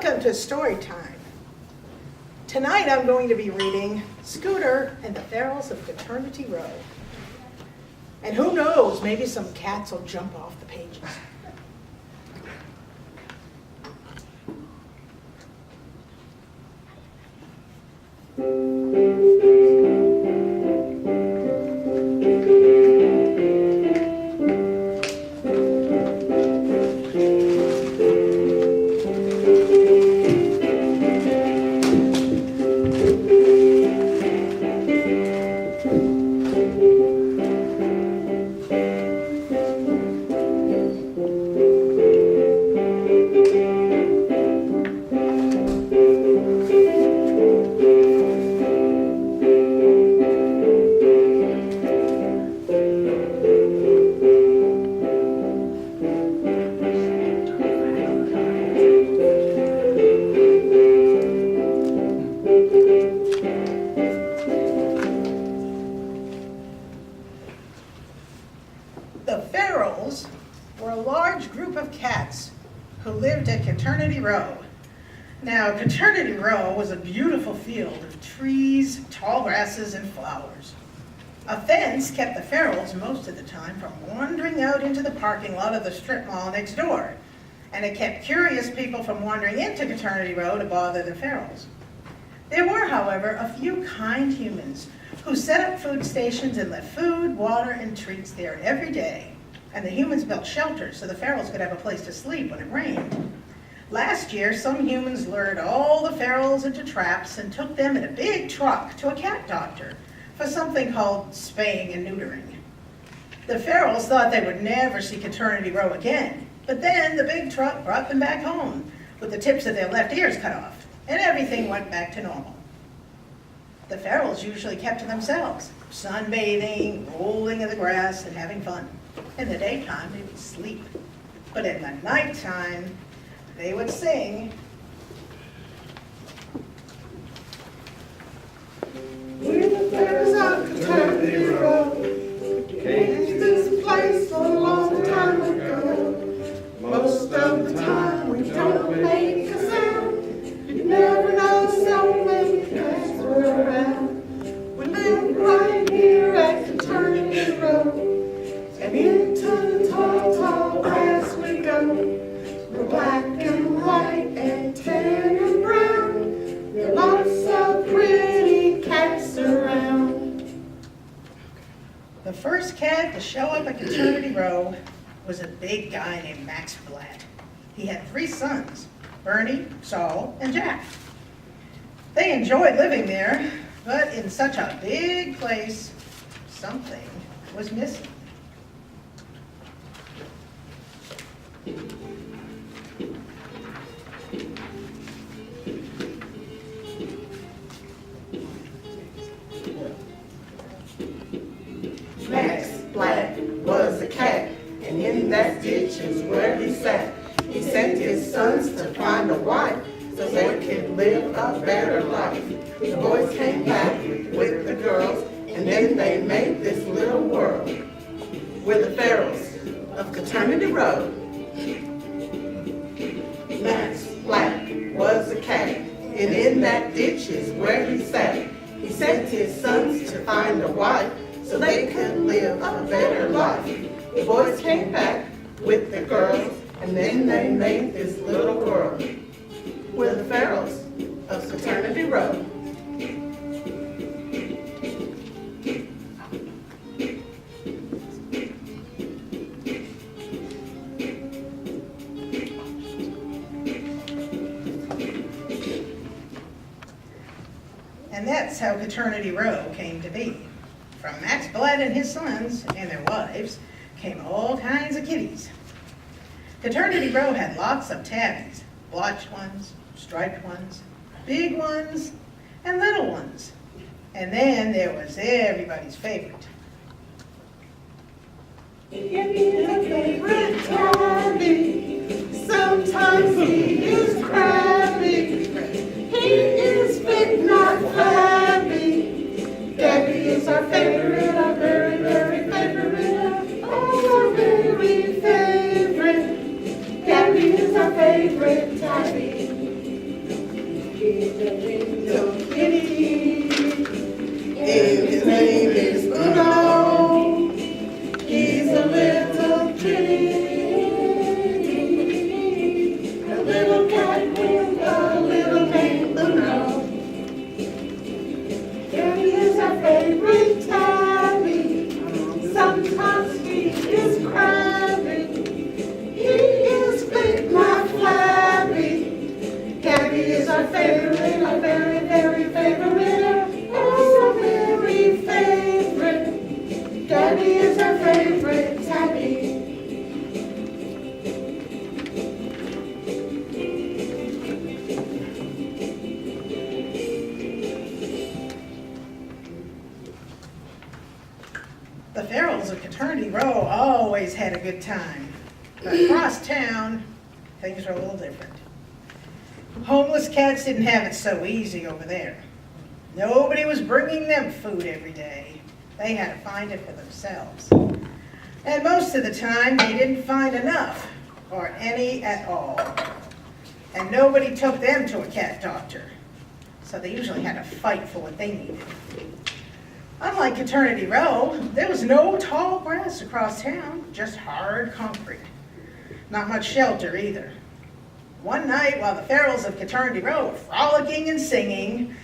Welcome to story time. Tonight I'm going to be reading Scooter and the Ferals of Caternity Row. And who knows, maybe some cats will jump off the pages. The Ferals were a large group of cats who lived at Caternity Row. Now, Caternity Row was a beautiful field of trees, tall grasses, and flowers. A fence kept the Ferals most of the time from wandering out into the parking lot of the strip mall next door, and it kept curious people from wandering into Caternity Row to bother the Ferals. There were, however, a few kind humans who set up food stations and left food, water, and treats there every day. And the humans built shelters so the Ferals could have a place to sleep when it rained. Last year, some humans lured all the Ferals into traps and took them in a big truck to a cat doctor for something called spaying and neutering. The Ferals thought they would never see Caternity Row again, but then the big truck brought them back home with the tips of their left ears cut off, and everything went back to normal. The Ferals usually kept to themselves, sunbathing, rolling in the grass, and having fun. In the daytime, they would sleep. But in the nighttime, they would sing. We're the Ferals of Caternity Row. Came to this place a long time ago. Most of the time, we don't make a sound. You never know, so many cats were around. We live right here at Caternity Row. And into the tall, tall grass we go. We're black and white and tan and brown. There are lots of pretty cats around. The first cat to show up at Caternity Row was a big guy named Max Blatt. He had 3 sons, Bernie, Saul, and Jack. They enjoyed living there, but in such a big place, something was missing. Max Blatt was a cat, and in that ditch is where he sat. He sent his sons to find a wife, so they could live a better life. The boys came back with the girls, and then they made this little world. We're the Ferals of Caternity Row. Max Blatt was a cat, and in that ditch is where he sat. He sent his sons to find a wife, so they could live a better life. The boys came back with the girls, and then they made this little world. We're the Ferals of Caternity Row. And that's how Caternity Row came to be. From Max Blatt and his sons and their wives came all kinds of kitties. Caternity Row had lots of tabbies, blotched ones, striped ones, big ones, and little ones. And then there was everybody's favorite. It's a favorite tabby. Sometimes he is crabby. He is big, not flabby. Gabby is our favorite, our very, very favorite. Oh, our very favorite. Gabby is our favorite tabby. Farrells of Caternity Row always had a good time. But across town, things were a little different. Homeless cats didn't have it so easy over there. Nobody was bringing them food every day. They had to find it for themselves. And most of the time, they didn't find enough, or any at all. And nobody took them to a cat doctor. So they usually had to fight for what they needed. Unlike Caternity Row, there was no tall grass across town, just hard concrete. Not much shelter either. One night, while the Farrells of Caternity Row were frolicking and singing,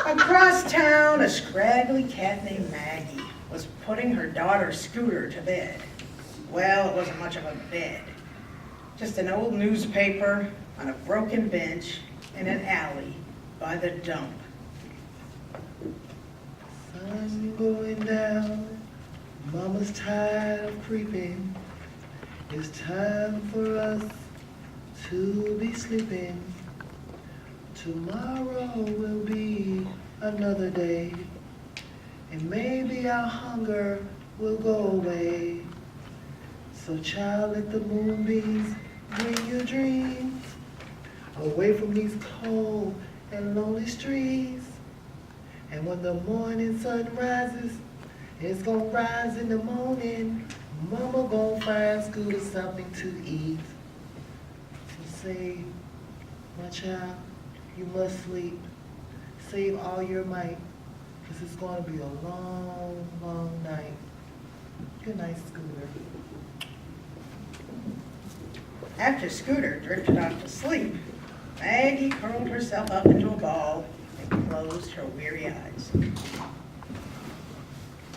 across town, a scraggly cat named Maggie was putting her daughter Scooter to bed. Well, it wasn't much of a bed. Just an old newspaper on a broken bench in an alley by the dump. Sun going down, Mama's tired of creeping. It's time for us to be sleeping. Tomorrow will be another day, and maybe our hunger will go away. So child, let the moonbeams bring your dreams away from these cold and lonely streets. And when the morning sun rises, it's gonna rise in the morning. Mama gonna find Scooter something to eat. So say, my child, you must sleep. Save all your might, because it's gonna be a long, long night. Good night, Scooter. After Scooter drifted off to sleep, Maggie curled herself up into a ball and closed her weary eyes.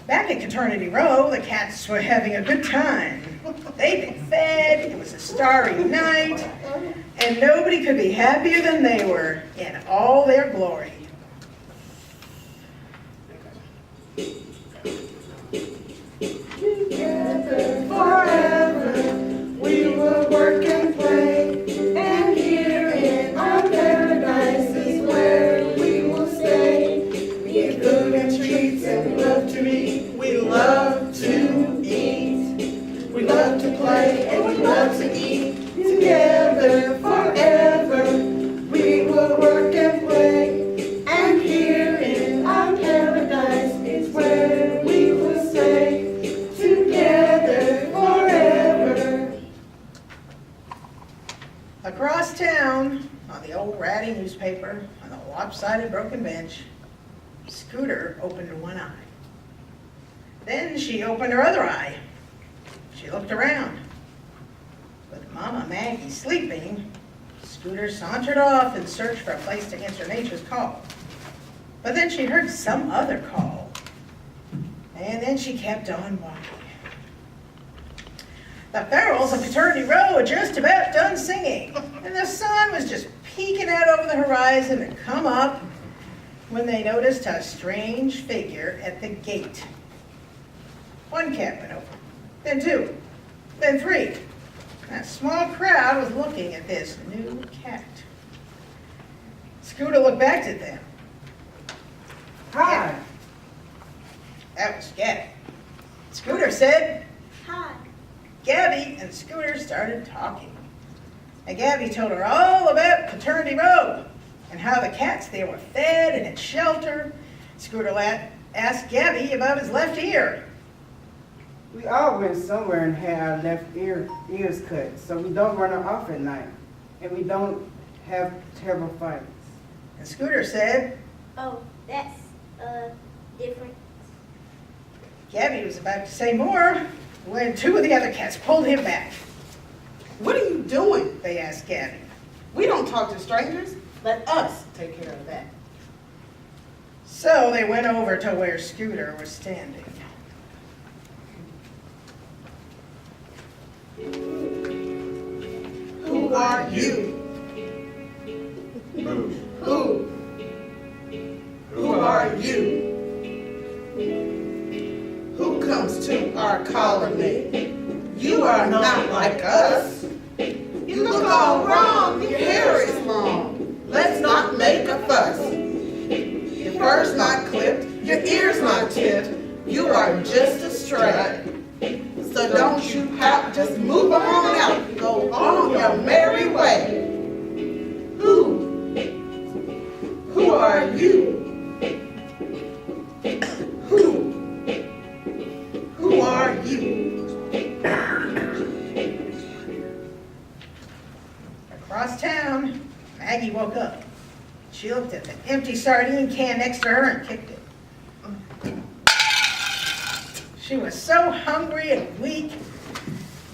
Back at Caternity Row, the cats were having a good time. They'd been fed, it was a starry night, and nobody could be happier than they were in all their glory. Together forever, we will work and play, and here in our paradise is where we will stay. We get food and treats and we love to eat. We love to eat. We love to play and we love to eat. Together forever, we will work and play, and here in our paradise is where we will stay. Together forever. Across town, on the old ratty newspaper, on the lopsided broken bench, Scooter opened one eye. Then she opened her other eye. She looked around. With Mama Maggie sleeping, Scooter sauntered off in search for a place to answer nature's call. But then she heard some other call. And then she kept on walking. The Farrells of Caternity Row had just about done singing, and the sun was just peeking out over the horizon and come up when they noticed a strange figure at the gate. One cat went over, then two, then three. A small crowd was looking at this new cat. Scooter looked back at them. Hi. That was Gabby. Scooter said, Hi. Gabby and Scooter started talking. And Gabby told her all about Caternity Row and how the cats there were fed and had shelter. Scooter asked Gabby about his left ear. We all went somewhere and had our left ears cut, so we don't run off at night, and we don't have terrible fights. And Scooter said, Oh, that's different. Gabby was about to say more when two of the other cats pulled him back. What are you doing? They asked Gabby. We don't talk to strangers. Let us take care of that. So they went over to where Scooter was standing. Who are you? Who? Who are you? Who comes to our colony? You are not like us. You look all wrong. Your hair is long. Let's not make a fuss. Your fur's not clipped. Your ears not tipped. You are just a tray. So don't you pout, just move on out, go on your merry way. Who are you? Who are you? Across town, Maggie woke up. She looked at the empty sardine can next to her and kicked it. She was so hungry and weak,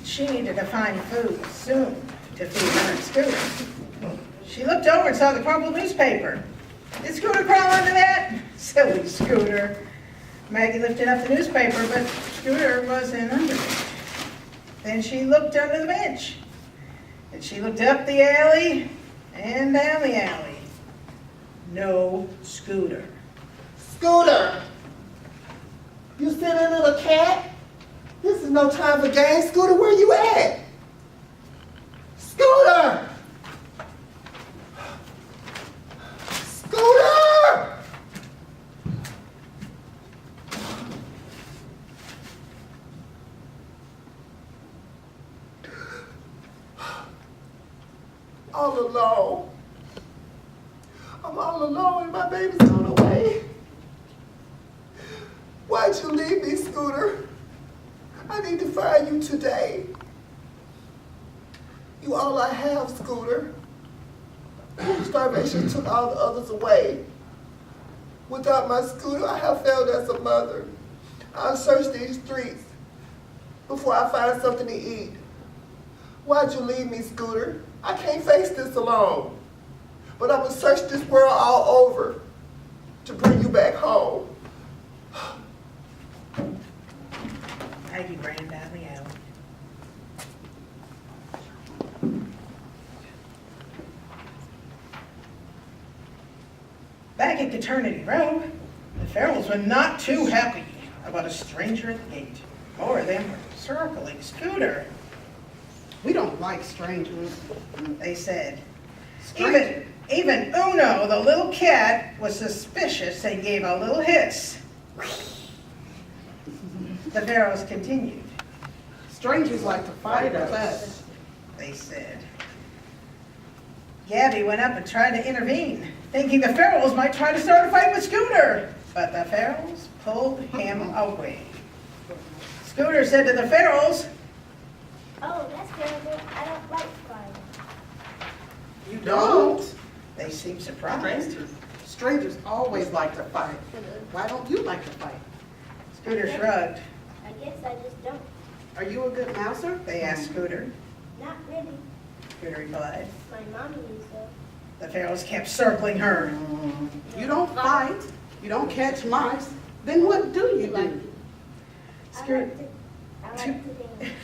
she needed to find food soon to feed her and Scooter. She looked over and saw the crumpled newspaper. Did Scooter crawl under that? Silly Scooter. Maggie lifted up the newspaper, but Scooter wasn't under it. Then she looked under the bench. And she looked up the alley and down the alley. No Scooter. Scooter, you silly little cat. This is no time for games. Scooter, where you at? Scooter! Scooter! All alone. I'm all alone and my baby's gone away. Why'd you leave me, Scooter? I need to find you today. You all I have, Scooter. Starvation took all the others away. Without my Scooter, I have failed as a mother. I'll search these streets before I find something to eat. Why'd you leave me, Scooter? I can't face this alone. But I will search this world all over to bring you back home. Maggie ran down the alley. Back at Caternity Row, the Farrells were not too happy about a stranger at the gate. More of them were circling Scooter. We don't like strangers. They said. Stranger. Even Uno, the little cat, was suspicious and gave a little hiss. The Farrells continued. Strangers like to fight us. They said. Gabby went up and tried to intervene, thinking the Farrells might try to start a fight with Scooter, but the Farrells pulled him away. Scooter said to the Farrells, Oh, that's terrible. I don't like fighting. You don't? they seemed surprised. Strangers always like to fight. Why don't you like to fight? Scooter shrugged. I guess I just don't. Are you a good mouser? They asked Scooter. Not really. Scooter replied. My mommy is though. The Farrells kept circling her. You don't fight. You don't catch mice. Then what do you do? I like Scooter. to dance.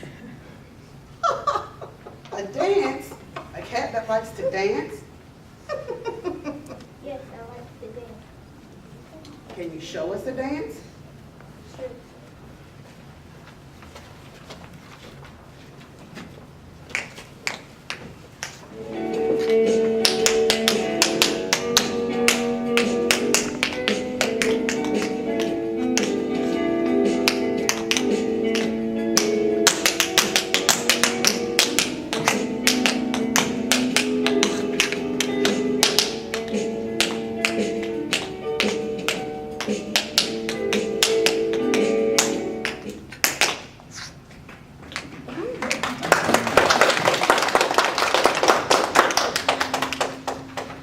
A dance? A cat that likes to dance? Yes, I like to dance. Can you show us a dance? Sure.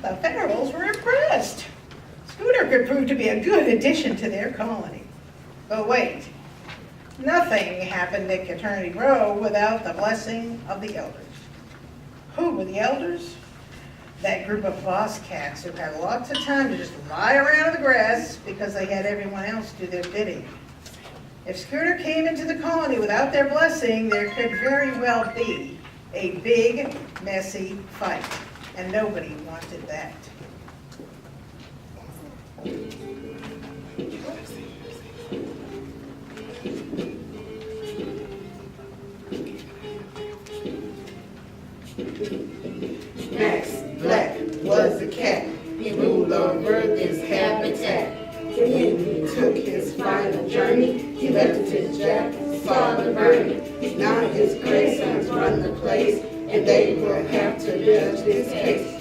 The Farrells were impressed. Scooter could prove to be a good addition to their colony. But wait, nothing happened at Caternity Row without the blessing of the elders. Who were the elders? That group of boss cats who had lots of time to just lie around in the grass because they had everyone else do their bidding. If Scooter came into the colony without their blessing, there could very well be a big, messy fight. And nobody wanted that. Max Black was a cat. He ruled over his habitat. Then he took his final journey. He left his jacket, saw the burning. Now his grandsons run the place, and they will have to judge this case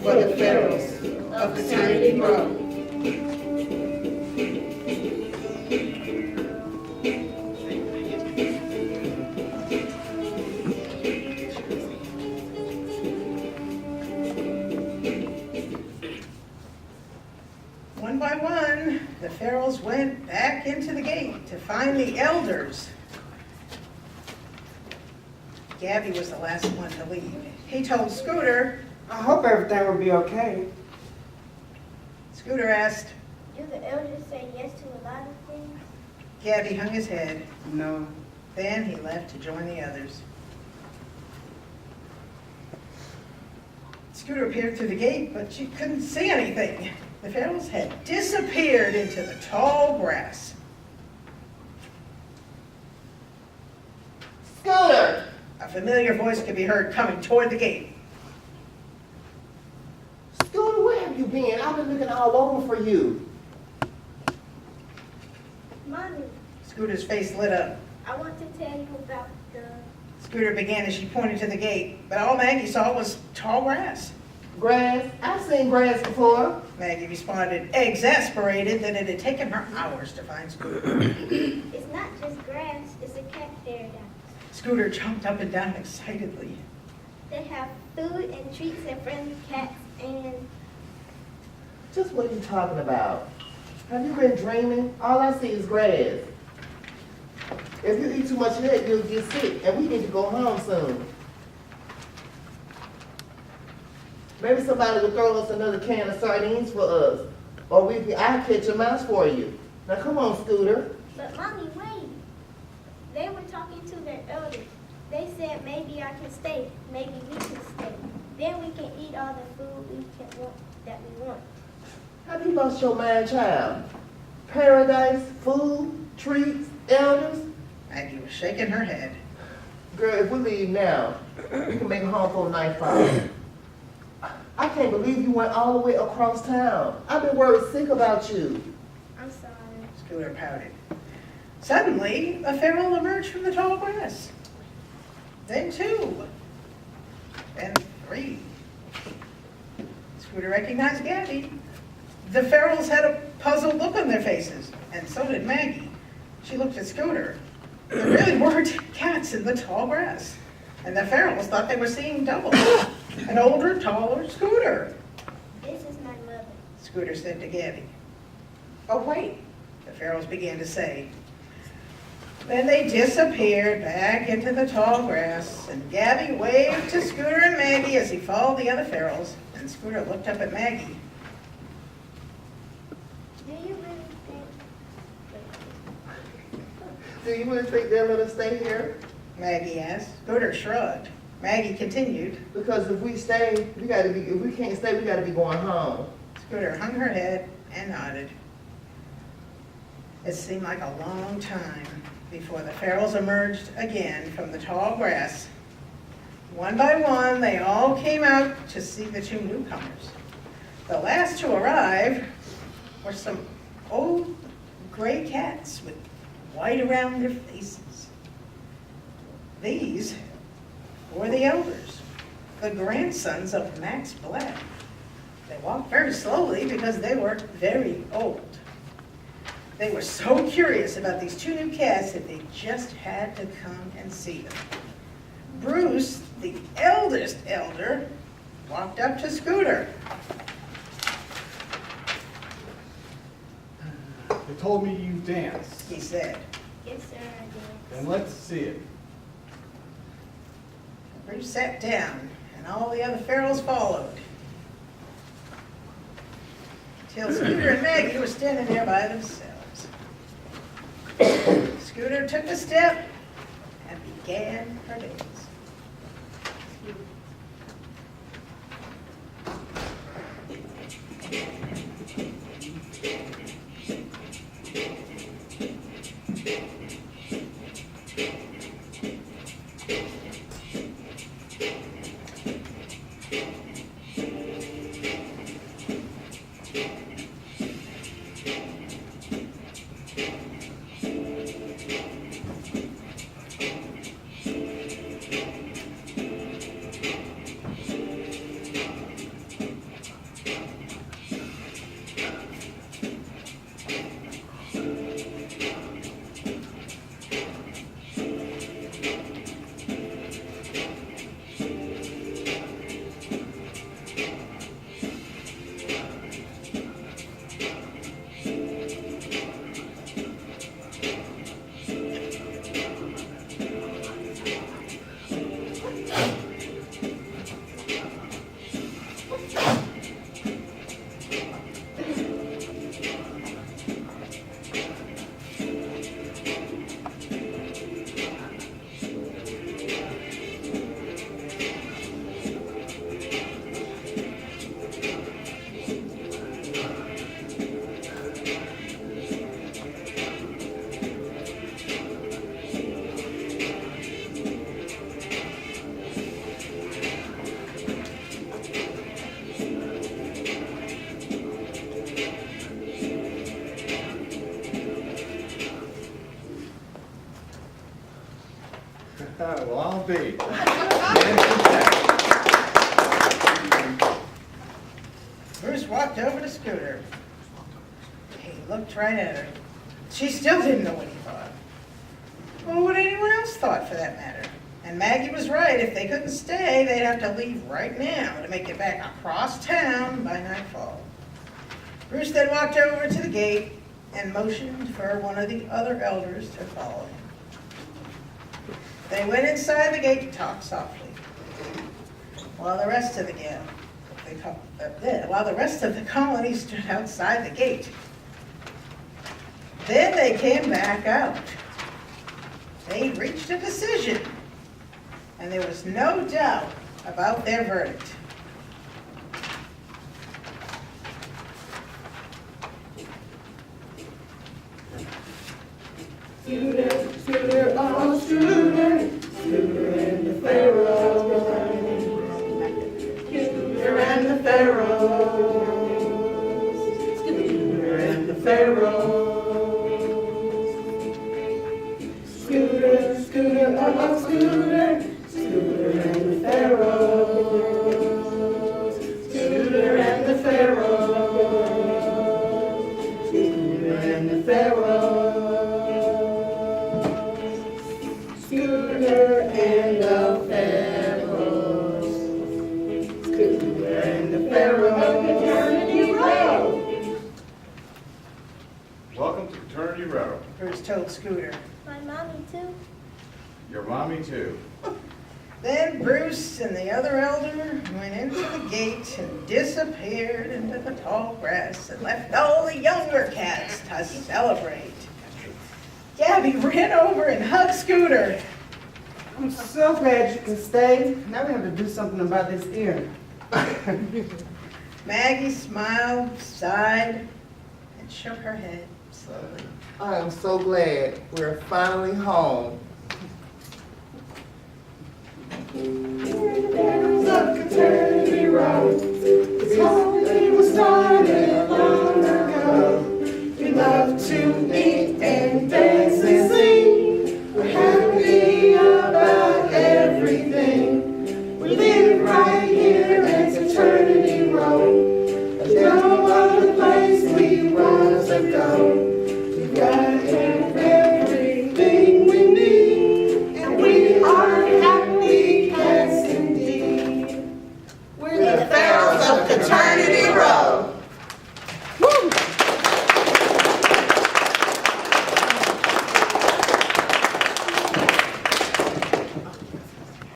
for the pharaohs of Caternity Road. One by one, the pharaohs went back into the gate to find the elders. Gabby was the last one to leave. He told Scooter. I hope everything will be okay. Scooter asked. Do the elders say yes to a lot of things? Gabby hung his head. No. Then he left to join the others. Scooter peered through the gate, but she couldn't see anything. The pharaohs had disappeared into the tall grass. Scooter! A familiar voice could be heard coming toward the gate. Scooter, where have you been? I've been looking all over for you. Mommy, Scooter's face lit up. I want to tell you about the... Scooter began as she pointed to the gate, but all Maggie saw was tall grass. Grass? I've seen grass before. Maggie responded, exasperated that it had taken her hours to find Scooter. It's not just grass, it's a cat paradise. Scooter jumped up and down excitedly. They have food and treats and friendly cats and... Just what are you talking about? Have you been dreaming? All I see is grass. If you eat too much of that, you'll get sick, and we need to go home soon. Maybe somebody will throw us another can of sardines for us, or I'll catch a mouse for you. Now come on, Scooter. But Mommy, wait. They were talking to their elders. They said maybe I can stay, maybe we can stay. Then we can eat all the food that we want. Have you lost your mind, child? Paradise, food, treats, elders? Maggie was shaking her head. Girl, if we leave now, we can make it home for nightfall. I can't believe you went all the way across town. I've been worried sick about you. I'm sorry. Scooter pouted. Suddenly, a pharaoh emerged from the tall grass. Then two. Then three. Scooter recognized Gabby. The pharaohs had a puzzled look on their faces, and so did Maggie. She looked at Scooter. There really weren't cats in the tall grass, and the pharaohs thought they were seeing double. An older, taller Scooter. This is my mother. Scooter said to Gabby. Oh, wait, the pharaohs began to say. Then they disappeared back into the tall grass, and Gabby waved to Scooter and Maggie as he followed the other pharaohs, and Scooter looked up at Maggie. Do you really think... Do you really think they'll let us stay here? Maggie asked. Scooter shrugged. Maggie continued. Because if we stay, if we can't stay, we gotta be going home. Scooter hung her head and nodded. It seemed like a long time before the pharaohs emerged again from the tall grass. One by one, they all came out to see the two newcomers. The last to arrive were some old gray cats with white around their faces. These were the elders, the grandsons of Max Black. They walked very slowly because they were very old. They were so curious about these two new cats that they just had to come and see them. Bruce, the eldest elder, walked up to Scooter. They told me you dance. He said. Yes, sir, I did. Then let's see it. Bruce sat down, and all the other pharaohs followed. Till Scooter and Maggie were standing there by themselves. Scooter took a step and began her dance. must be. Bruce walked over to Scooter. He looked right at her. She still didn't know what he thought. Well, what anyone else thought, for that matter. And Maggie was right. If they couldn't stay, they'd have to leave right now to make it back across town by nightfall. Bruce then walked over to the gate and motioned for one of the other elders to follow him. They went inside the gate to talk softly, while the rest of the colony stood outside the gate. Then they came back out. They reached a decision, and there was no doubt about their verdict. Scooter, Scooter, oh Scooter, Scooter and the Pharaoh. Scooter and the Pharaoh. Scooter and the Pharaoh. Scooter, Scooter, oh Scooter, Scooter and the Pharaoh. Scooter and the Pharaoh. Scooter and the Pharaoh. Scooter and the Pharaohs. Scooter and the Pharaohs. Caternity Row. Welcome to Caternity Row. Bruce told Scooter. My mommy too. Your mommy too. Then Bruce and the other elder went into the gate and disappeared into the tall grass and left all the younger cats to celebrate. Gabby ran over and hugged Scooter. I'm so glad you can stay. Now we have to do something about this ear. Maggie smiled, sighed, and shook her head slowly. I am so glad we're finally home. There's a Caternity Row. This whole thing was started long ago. We love to eat and dance and sing. We're happy about everything. We live right here at Caternity Row. There's no other place we want to go. We've got everything we need, and we are happy cats indeed. We're the Pharaohs of Caternity